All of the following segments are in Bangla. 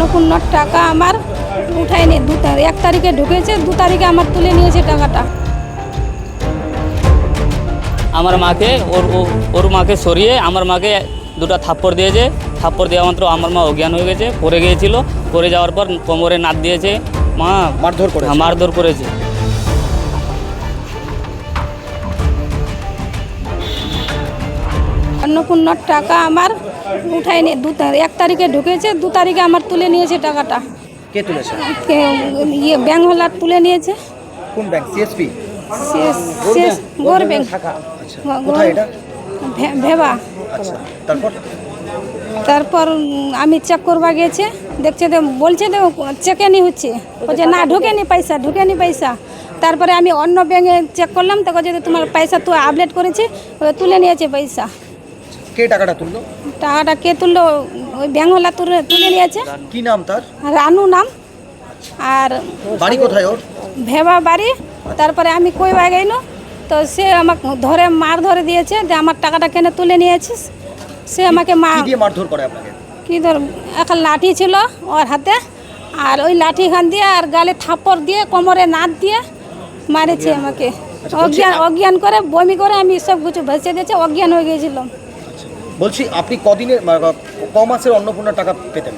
অন্নপূর্ণার টাকা আমার উঠায়নি। 1 তারিখে ঢুকেছে, 2 তারিখে আমার তুলে নিয়েছে টাকাটা। আমার মাকে ওর মাকে সরিয়ে আমার মাকে দুটো থাপ্পড় দিয়েছে। থাপ্পড় দেওয়া মাত্র আমার মা অজ্ঞান হয়ে গেছে, পড়ে গিয়েছিল। পড়ে যাওয়ার পর কোমরে নাত দিয়েছে, মা মারধর করেছে। অন্নপূর্ণার টাকা আমার উঠায়নি। 1 তারিখে ঢুকেছে, 2 তারিখে আমার তুলে নিয়েছে টাকাটা। কে তুলেছে? ব্যাংক হোল্ডার তুলে নিয়েছে। কোন ব্যাংক? সিএসপি? গোর ব্যাংক। আচ্ছা, কোথায় এটা? ভেবা। আচ্ছা, তারপর আমি চেক করবা গেছে, দেখছে বলছে চেকে নি হচ্ছে, বলছে না ঢুকেনি পয়সা। তারপরে আমি অন্য ব্যাংকে চেক করলাম, তো বলছে তোমার পয়সা তো আপডেট করেছি, তুলে নিয়েছে পয়সা। কে টাকাটা তুললো? টাকাটা কে তুললো? ওই ব্যাংকওয়ালা তুলে নিয়েছে। কি নাম তার? রানু নাম। আর বাড়ি কোথায় ওর? ভেবা বাড়ি। তারপরে আমি কইবা গেল, তো সে আমাকে মার ধরে দিয়েছে যে আমার টাকাটা কেন তুলে নিয়েছিস। সে আমাকে মারধর করে আপনাকে? কি একটা লাঠি ছিল ওর হাতে, আর ওই লাঠিখান দিয়ে আর গালে থাপ্পড় দিয়ে কোমরে নাত দিয়ে মারেছে আমাকে। অজ্ঞান করে বমি করে আমি সব কিছু ভেসে দিয়েছে, অজ্ঞান হয়ে গিয়েছিলাম। বলছি আপনি ক মাসের অন্নপূর্ণার টাকা পেতেন?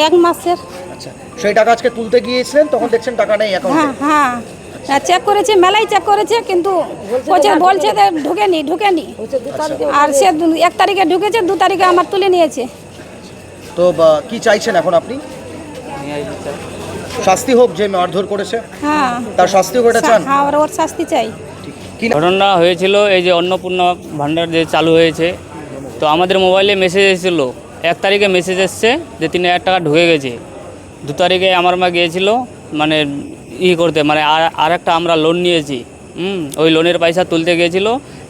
1 মাসের। আচ্ছা, সেই টাকা আজকে তুলতে গিয়েছিলেন, তখন দেখছেন টাকা নেই অ্যাকাউন্টে? হ্যাঁ, চেক করেছে, মেলায় চেক করেছে, কিন্তু বলছে যে ঢুকেনি। আর সে 1 তারিখে ঢুকেছে, 2 তারিখে আমার তুলে নিয়েছে। তো কি চাইছেন এখন আপনি? শাস্তি হোক, যে মারধর করেছে হ্যাঁ, তার শাস্তি হোক, এটা চান? হ্যাঁ, ওর শাস্তি চাই। ঘটনা হয়েছিল এই যে অন্নপূর্ণা ভাণ্ডার যে চালু হয়েছে, তো আমাদের মোবাইলে মেসেজ এসেছিল। 1 তারিখে মেসেজ এসছে যে 3000 টাকা ঢুকে গেছে। 2 তারিখে আমার মা গিয়েছিল মানে করতে, মানে আর একটা আমরা লোন নিয়েছি, ওই লোনের পয়সা তুলতে গিয়েছিল।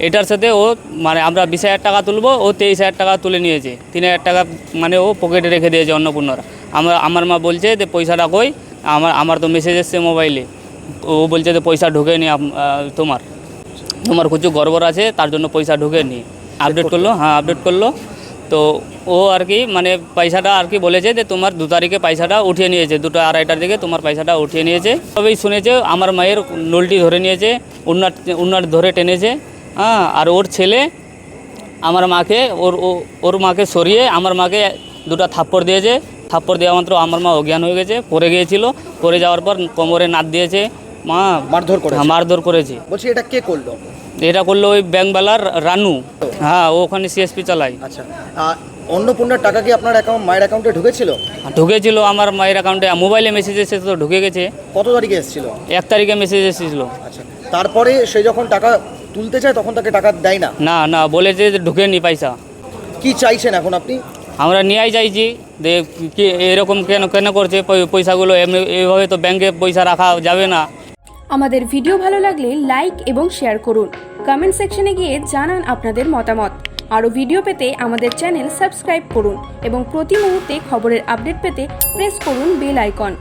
এটার সাথে ও মানে আমরা 20,000 টাকা তুলবো, ও 23,000 টাকা তুলে নিয়েছে। 3,000 টাকা মানে ও পকেটে রেখে দিয়েছে অন্নপূর্ণার। আমার মা বলছে যে পয়সাটা কই, আমার তো মেসেজ এসছে মোবাইলে। ও বলছে যে পয়সা ঢুকেনি, তোমার কিছু গড়বড় আছে, তার জন্য পয়সা ঢুকেনি। আপডেট করলো। তো ও আর কি মানে পয়সাটা আর কি বলেছে যে তোমার 2 তারিখে পয়সাটা উঠিয়ে নিয়েছে, 2টা 2:30টার দিকে তোমার পয়সাটা উঠিয়ে নিয়েছে। তবেই শুনেছে আমার মায়ের নলটি ধরে নিয়েছে, উন্নার ধরে টেনেছে। আর ওর ছেলে আমার মাকে ওর মাকে সরিয়ে আমার মাকে 2টা থাপ্পড় দিয়েছে। থাপ্পড় দেওয়া মাত্র আমার মা অজ্ঞান হয়ে গেছে, পড়ে গিয়েছিল। পড়ে যাওয়ার পর কোমরে নাত দিয়েছে, মা মারধর করেছে। বলছি এটা কে করলো? এটা করলো ওই ব্যাংকওয়ালার রানু। হ্যাঁ, ও ওখানে সিএসপি চালায়। আচ্ছা, অন্নপূর্ণার টাকা কি আপনার মায়ের অ্যাকাউন্টে ঢুকেছিল আমার মায়ের অ্যাকাউন্টে। মোবাইলে মেসেজ এসেছে, তো ঢুকে গেছে। কত তারিখে এসেছিল? 1 তারিখে মেসেজ এসেছিল। আচ্ছা, তারপরে সে যখন টাকা তুলতে চায় তখন তাকে টাকা দেয় না? না, বলেছে যে ঢুকেনি পয়সা। কি চাইছেন এখন আপনি? আমরা নিয়েই চাইছি যে কি এরকম কেন করছে পয়সাগুলো। এইভাবে তো ব্যাংকে পয়সা রাখা যাবে না। আমাদের ভিডিও ভালো লাগলে লাইক এবং শেয়ার করুন। কমেন্ট সেকশনে গিয়ে জানান আপনাদের মতামত। আরও ভিডিও পেতে আমাদের চ্যানেল সাবস্ক্রাইব করুন এবং প্রতি মুহূর্তে খবরের আপডেট পেতে প্রেস করুন বেল আইকন।